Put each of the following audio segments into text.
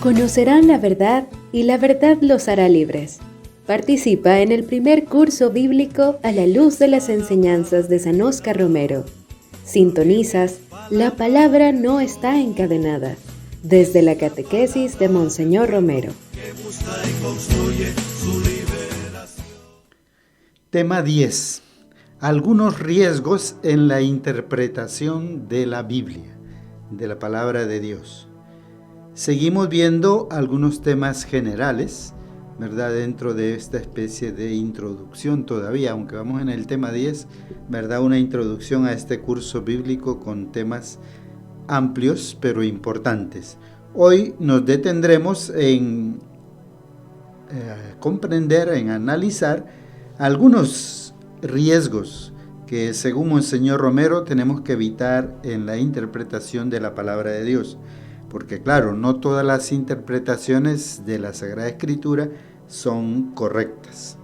Conocerán la verdad y la verdad los hará libres. Participa en el primer curso bíblico a la luz de las enseñanzas de San Óscar Romero. Sintonizas La Palabra No Está Encadenada, desde la catequesis de Monseñor Romero. Tema 10. Algunos riesgos en la interpretación de la Biblia, de la Palabra de Dios. Seguimos viendo algunos temas generales, ¿verdad? Dentro de esta especie de introducción todavía, aunque vamos en el tema 10, ¿verdad? Una introducción a este curso bíblico con temas amplios pero importantes. Hoy nos detendremos en comprender, en analizar algunos riesgos que según Monseñor Romero tenemos que evitar en la interpretación de la palabra de Dios. Porque claro, no todas las interpretaciones de la Sagrada Escritura son correctas.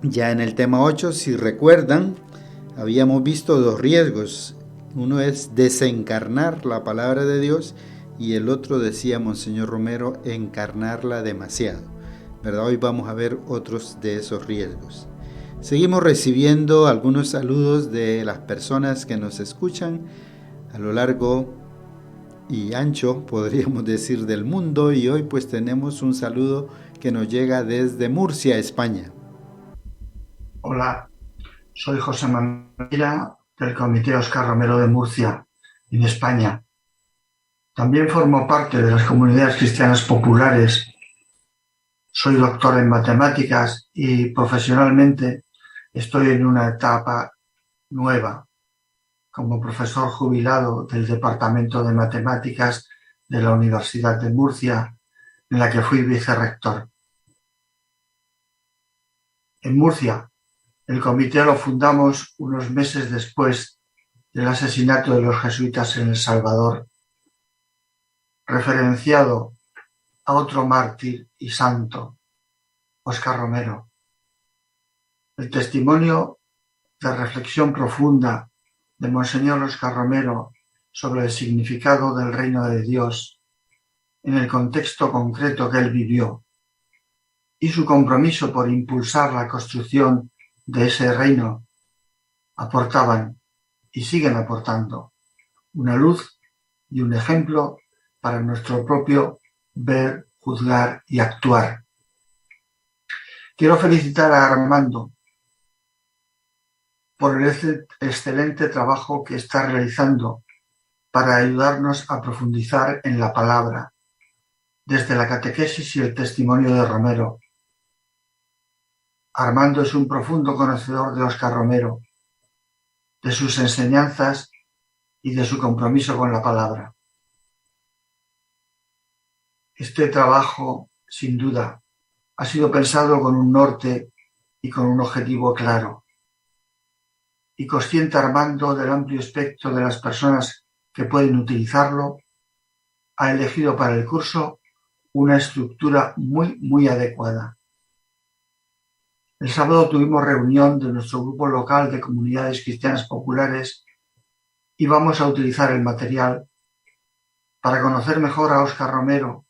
Ya en el tema 8, si recuerdan, habíamos visto dos riesgos. Uno es desencarnar la palabra de Dios y el otro, decía Monseñor Romero, encarnarla demasiado, ¿verdad? Hoy vamos a ver otros de esos riesgos. Seguimos recibiendo algunos saludos de las personas que nos escuchan a lo largo y ancho, podríamos decir, del mundo, y hoy pues tenemos un saludo que nos llega desde Murcia, España. Hola, soy José Manuel Mira, del Comité Óscar Romero de Murcia, en España. También formo parte de las comunidades cristianas populares. Soy doctor en matemáticas y profesionalmente estoy en una etapa nueva como profesor jubilado del Departamento de Matemáticas de la Universidad de Murcia, en la que fui vicerrector. En Murcia, el comité lo fundamos unos meses después del asesinato de los jesuitas en El Salvador, referenciado a otro mártir y santo, Óscar Romero. El testimonio de reflexión profunda de Monseñor Óscar Romero sobre el significado del reino de Dios en el contexto concreto que él vivió y su compromiso por impulsar la construcción de ese reino aportaban y siguen aportando una luz y un ejemplo para nuestro propio ver, juzgar y actuar. Quiero felicitar a Armando por el excelente trabajo que está realizando para ayudarnos a profundizar en la palabra, desde la catequesis y el testimonio de Romero. Armando es un profundo conocedor de Óscar Romero, de sus enseñanzas y de su compromiso con la palabra. Este trabajo, sin duda, ha sido pensado con un norte y con un objetivo claro. Y consciente Armando del amplio espectro de las personas que pueden utilizarlo, ha elegido para el curso una estructura muy adecuada. El sábado tuvimos reunión de nuestro grupo local de comunidades cristianas populares y vamos a utilizar el material para conocer mejor a Óscar Romero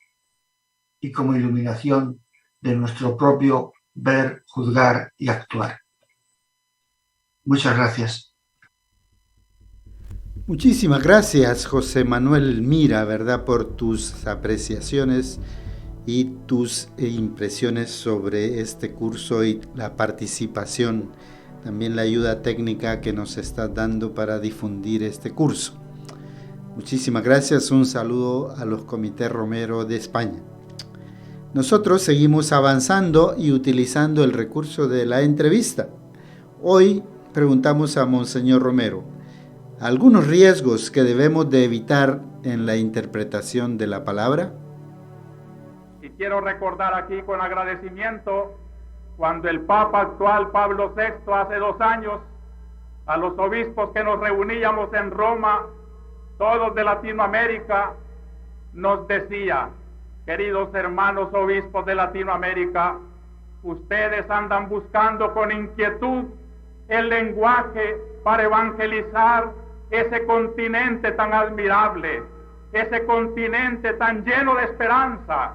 y como iluminación de nuestro propio ver, juzgar y actuar. Muchas gracias. Muchísimas gracias, José Manuel Mira, ¿verdad?, por tus apreciaciones y tus impresiones sobre este curso y la participación, también la ayuda técnica que nos estás dando para difundir este curso. Muchísimas gracias, un saludo a los comités Romero de España. Nosotros seguimos avanzando y utilizando el recurso de la entrevista. Hoy preguntamos a Monseñor Romero algunos riesgos que debemos de evitar en la interpretación de la palabra. Y quiero recordar aquí con agradecimiento cuando el Papa actual Pablo VI hace 2 años a los obispos que nos reuníamos en Roma, todos de Latinoamérica, nos decía: queridos hermanos obispos de Latinoamérica, ustedes andan buscando con inquietud el lenguaje para evangelizar ese continente tan admirable. ese continente tan lleno de esperanza.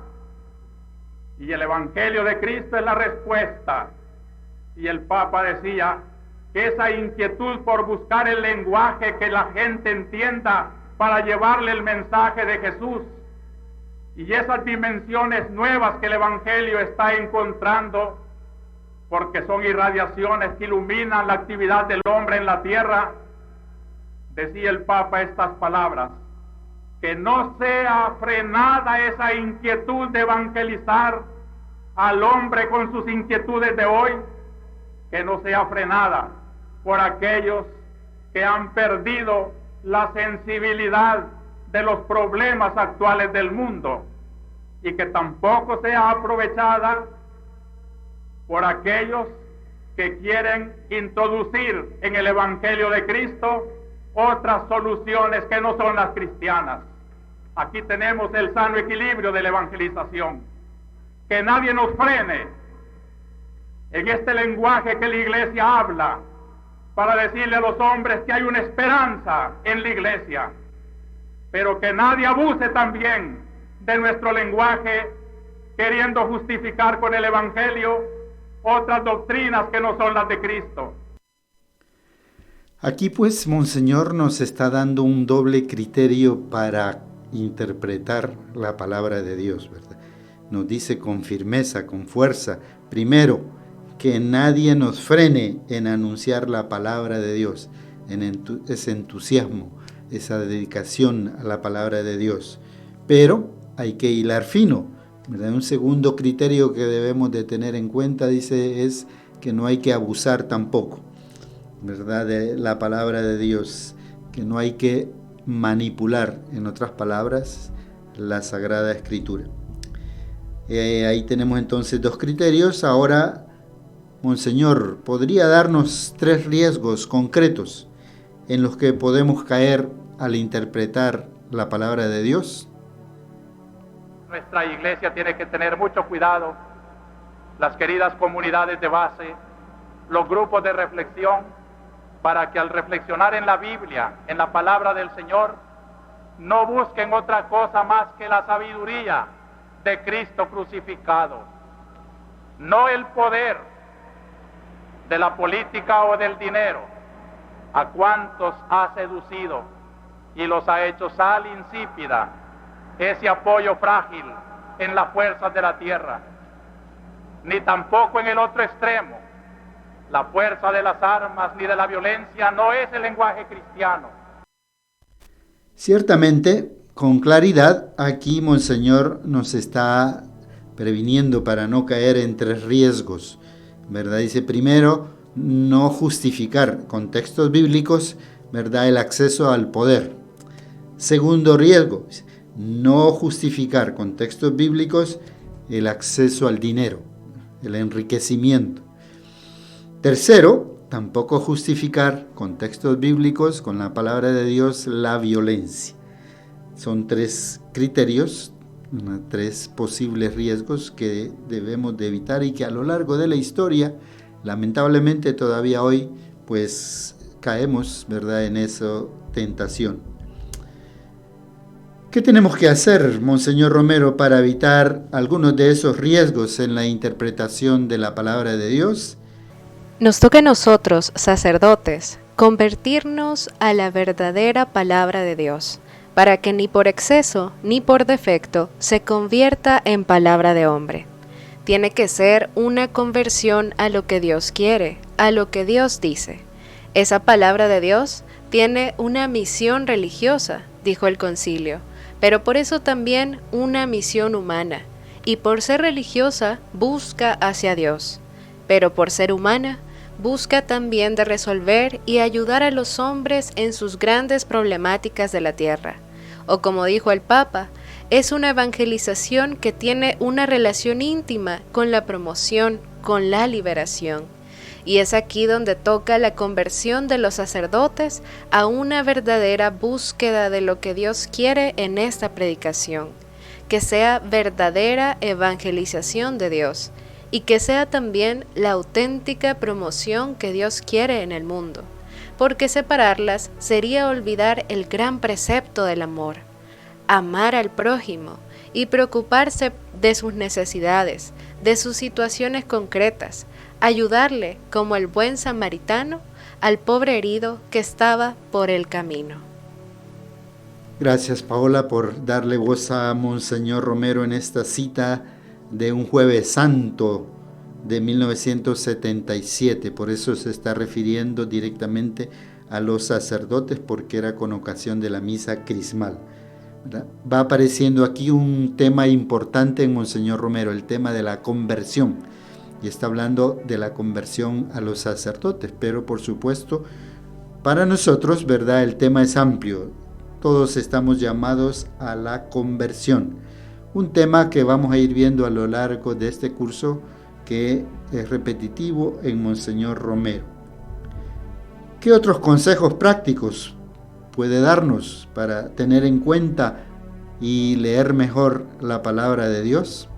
Y el Evangelio de Cristo es la respuesta. Y el Papa decía que esa inquietud por buscar el lenguaje que la gente entienda para llevarle el mensaje de Jesús, y esas dimensiones nuevas que el Evangelio está encontrando, porque son irradiaciones que iluminan la actividad del hombre en la tierra, decía el Papa estas palabras: que no sea frenada esa inquietud de evangelizar al hombre con sus inquietudes de hoy, que no sea frenada por aquellos que han perdido la sensibilidad de los problemas actuales del mundo, y que tampoco sea aprovechada por aquellos que quieren introducir en el Evangelio de Cristo otras soluciones que no son las cristianas. Aquí tenemos el sano equilibrio de la evangelización. Que nadie nos frene en este lenguaje que la Iglesia habla, para decirle a los hombres que hay una esperanza en la Iglesia, pero que nadie abuse también de nuestro lenguaje, queriendo justificar con el Evangelio otras doctrinas que no son las de Cristo. Aquí pues Monseñor nos está dando un doble criterio para interpretar la palabra de Dios, ¿verdad? Nos dice con firmeza, con fuerza, primero, que nadie nos frene en anunciar la palabra de Dios, en ese entusiasmo, esa dedicación a la palabra de Dios. Pero hay que hilar fino, ¿verdad? Un segundo criterio que debemos de tener en cuenta, dice, es que no hay que abusar tampoco, ¿verdad?, de la palabra de Dios, que no hay que manipular, en otras palabras, la Sagrada Escritura. Ahí tenemos entonces dos criterios. Ahora, Monseñor, ¿podría darnos 3 riesgos concretos en los que podemos caer al interpretar la palabra de Dios? Nuestra Iglesia tiene que tener mucho cuidado, las queridas comunidades de base, los grupos de reflexión, para que al reflexionar en la Biblia, en la palabra del Señor, no busquen otra cosa más que la sabiduría de Cristo crucificado, no el poder de la política o del dinero, a cuantos ha seducido y los ha hecho sal insípida, ese apoyo frágil en las fuerzas de la tierra, ni tampoco en el otro extremo, la fuerza de las armas ni de la violencia no es el lenguaje cristiano. Ciertamente, con claridad, aquí Monseñor nos está previniendo para no caer en 3 riesgos, ¿verdad? Dice, primero, no justificar con textos bíblicos, ¿verdad?, el acceso al poder. Segundo riesgo, no justificar con textos bíblicos el acceso al dinero, el enriquecimiento. Tercero, tampoco justificar con textos bíblicos, con la palabra de Dios, la violencia. Son 3 criterios, 3 posibles riesgos que debemos de evitar y que a lo largo de la historia, lamentablemente todavía hoy, pues caemos, ¿verdad?, en esa tentación. ¿Qué tenemos que hacer, Monseñor Romero, para evitar algunos de esos riesgos en la interpretación de la palabra de Dios? Nos toca a nosotros, sacerdotes, convertirnos a la verdadera palabra de Dios, para que ni por exceso ni por defecto se convierta en palabra de hombre. Tiene que ser una conversión a lo que Dios quiere, a lo que Dios dice. Esa palabra de Dios tiene una misión religiosa, dijo el concilio, pero por eso también una misión humana, y por ser religiosa busca hacia Dios, pero por ser humana busca también de resolver y ayudar a los hombres en sus grandes problemáticas de la tierra. O como dijo el Papa, es una evangelización que tiene una relación íntima con la promoción, con la liberación. Y es aquí donde toca la conversión de los sacerdotes a una verdadera búsqueda de lo que Dios quiere en esta predicación, que sea verdadera evangelización de Dios, y que sea también la auténtica promoción que Dios quiere en el mundo, porque separarlas sería olvidar el gran precepto del amor. amar al prójimo y preocuparse de sus necesidades, de sus situaciones concretas, ayudarle como el buen samaritano al pobre herido que estaba por el camino. Gracias, Paola, por darle voz a Monseñor Romero en esta cita de un Jueves Santo de 1977. Por eso se está refiriendo directamente a los sacerdotes, porque era con ocasión de la misa crismal. Va apareciendo aquí un tema importante en Monseñor Romero, el tema de la conversión. Y está hablando de la conversión a los sacerdotes, pero por supuesto, para nosotros, ¿verdad? El tema es amplio. Todos estamos llamados a la conversión. Un tema que vamos a ir viendo a lo largo de este curso, que es repetitivo en Monseñor Romero. ¿Qué otros consejos prácticos puede darnos para tener en cuenta y leer mejor la palabra de Dios?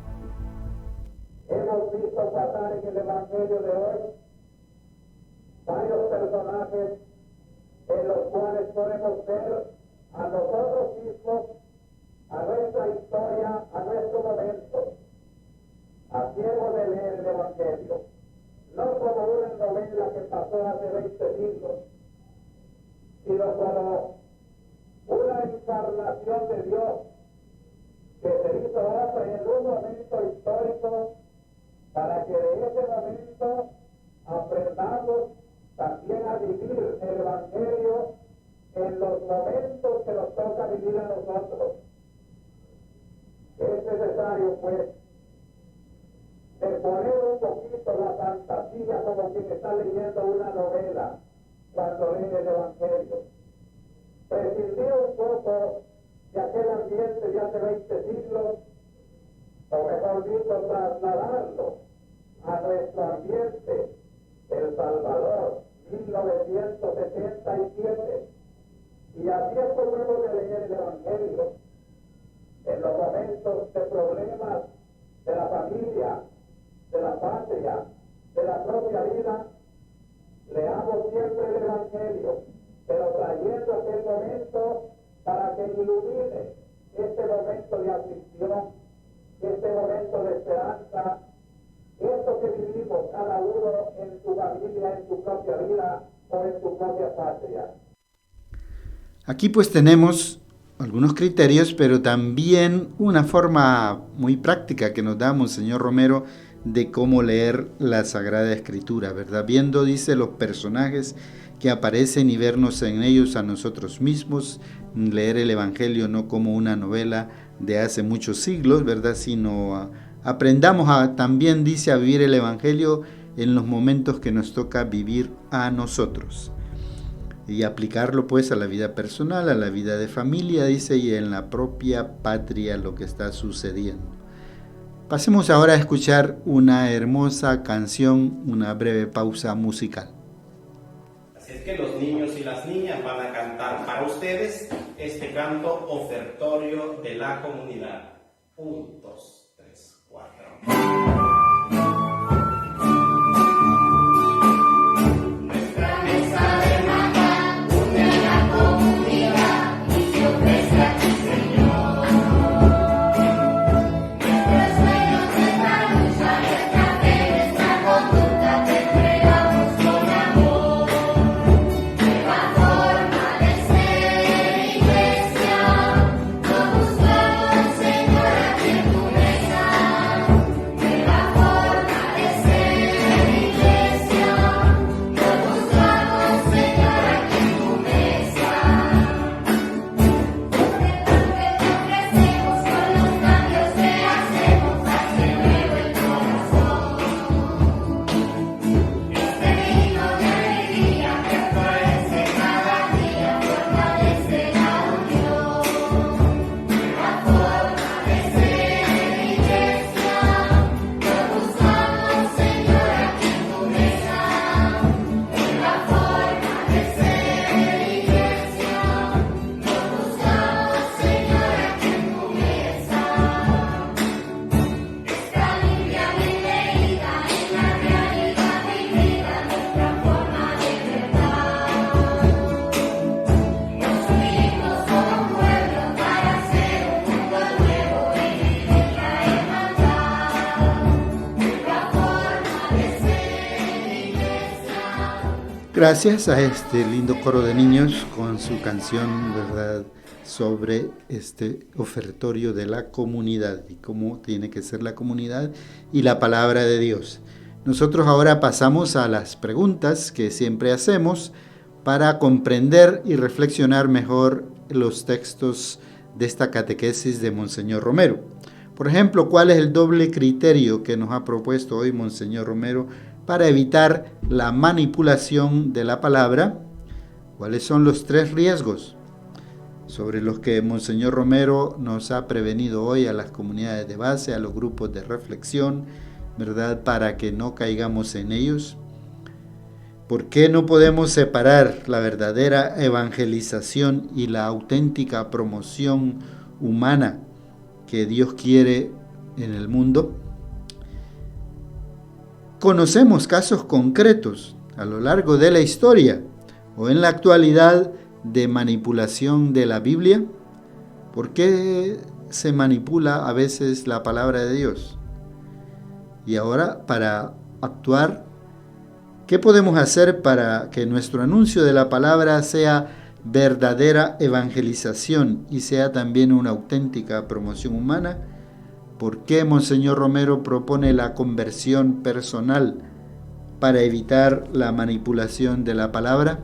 Hemos visto pasar en el Evangelio de hoy varios personajes en los cuales podemos ver a nosotros mismos, a nuestra historia, a nuestro momento. Así hemos de leer el Evangelio, no como una novela que pasó hace 20 siglos, sino como una encarnación de Dios que se hizo hombre en un momento histórico, para que de ese momento aprendamos también a vivir el Evangelio en los momentos que nos toca vivir a nosotros. Es necesario, pues, de poner un poquito la fantasía como quien está leyendo una novela cuando lee el Evangelio. Prescindir un poco de aquel ambiente de hace 20 siglos, o mejor dicho, trasladarlo a nuestro ambiente, El Salvador, 1977. Y así es como hemos de leer el Evangelio, en los momentos de problemas de la familia, de la patria, de la propia vida. Leamos siempre el Evangelio, pero trayendo aquel momento para que ilumine este momento de aflicción, este momento de esperanza, esto que vivimos cada uno en tu familia, en tu propia vida o en tu propia patria. Aquí pues tenemos algunos criterios, pero también una forma muy práctica que nos da Monseñor Romero de cómo leer la Sagrada Escritura, ¿verdad? Viendo, dice, los personajes que aparecen y vernos en ellos a nosotros mismos, leer el Evangelio no como una novela de hace muchos siglos, ¿verdad? Sino aprendamos también, dice, a vivir el Evangelio en los momentos que nos toca vivir a nosotros. Y aplicarlo pues a la vida personal, a la vida de familia, dice, y en la propia patria lo que está sucediendo. Pasemos ahora a escuchar una hermosa canción, una breve pausa musical. Así es que los niños y las niñas van a cantar para ustedes este canto ofertorio de la comunidad. 1, 2, 3, 4. Señor, a quien tú besas. Gracias a este lindo coro de niños con su canción, ¿verdad?, sobre este ofertorio de la comunidad y cómo tiene que ser la comunidad y la palabra de Dios. Nosotros ahora pasamos a las preguntas que siempre hacemos para comprender y reflexionar mejor los textos de esta catequesis de Monseñor Romero. Por ejemplo, ¿cuál es el doble criterio que nos ha propuesto hoy Monseñor Romero para evitar la manipulación de la palabra? ¿Cuáles son los 3 riesgos sobre los que Monseñor Romero nos ha prevenido hoy a las comunidades de base, a los grupos de reflexión, ¿verdad?, para que no caigamos en ellos? ¿Por qué no podemos separar la verdadera evangelización y la auténtica promoción humana que Dios quiere en el mundo? Conocemos casos concretos a lo largo de la historia o en la actualidad de manipulación de la Biblia. ¿Por qué se manipula a veces la palabra de Dios? Y ahora, para actuar, ¿qué podemos hacer para que nuestro anuncio de la palabra sea verdadera evangelización y sea también una auténtica promoción humana? ¿Por qué Monseñor Romero propone la conversión personal para evitar la manipulación de la palabra?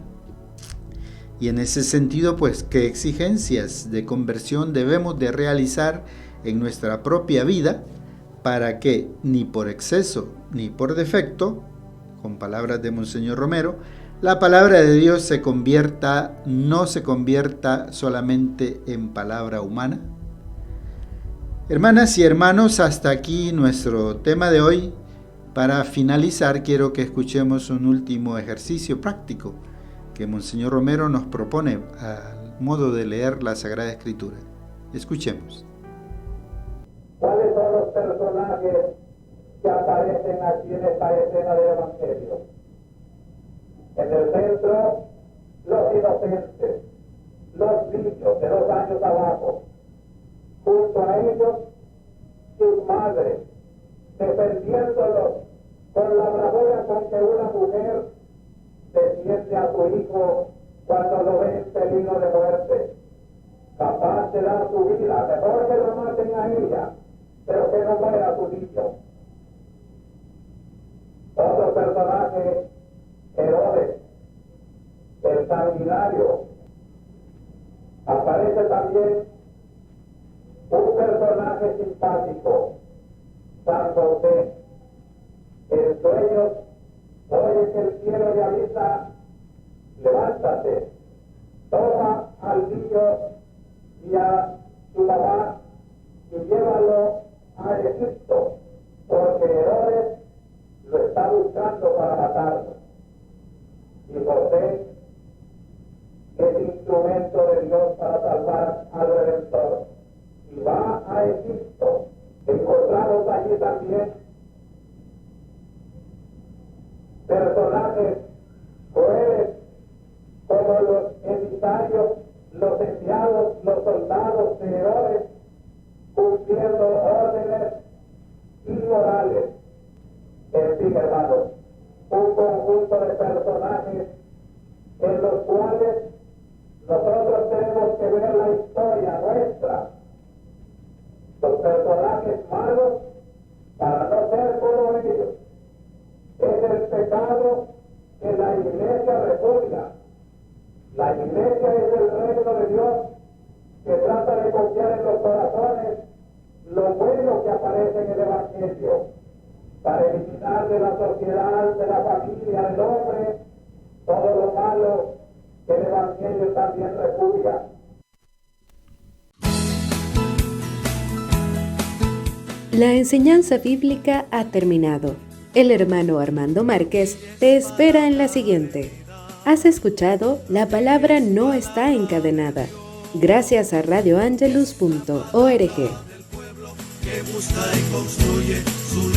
Y en ese sentido, pues, ¿qué exigencias de conversión debemos de realizar en nuestra propia vida para que ni por exceso ni por defecto, con palabras de Monseñor Romero, la palabra de Dios no se convierta solamente en palabra humana? Hermanas y hermanos, hasta aquí nuestro tema de hoy. Para finalizar, quiero que escuchemos un último ejercicio práctico que Monseñor Romero nos propone al modo de leer la Sagrada Escritura. Escuchemos. ¿Cuáles son los personajes que aparecen aquí en esta escena del Evangelio? En el centro, los inocentes, los niños de 2 años abajo. Junto a ellos, sus madres, defendiéndolos con la bravura con que una mujer defiende a su hijo cuando lo ve en peligro de muerte, capaz de dar su vida, mejor que lo maten a ella, pero que no muera su niño. Otro personaje, Herodes, el sanguinario. Aparece también un personaje simpático, San José. En sueños oye que el cielo le avisa: levántate, toma al niño y a su mamá y llévalo a Egipto, porque Herodes lo está buscando para matarlo. Y José es instrumento de Dios para salvar al Redentor. Y va a Egipto. Encontramos allí también personajes crueles como los emisarios, los enviados, los soldados de Herodes, cumpliendo órdenes inmorales. En fin, hermanos, un conjunto de personajes en los cuales nosotros tenemos que ver la historia nuestra. Los personajes malos, para no ser como ellos, es el pecado que la Iglesia repudia. La Iglesia es el reino de Dios que trata de confiar en los corazones lo bueno que aparece en el Evangelio, para eliminar de la sociedad, de la familia, del hombre, todo lo malo que el Evangelio también repudia. La enseñanza bíblica ha terminado. El hermano Armando Márquez te espera en la siguiente. Has escuchado La Palabra No Está Encadenada, gracias a radioangelus.org. Que busca y construye su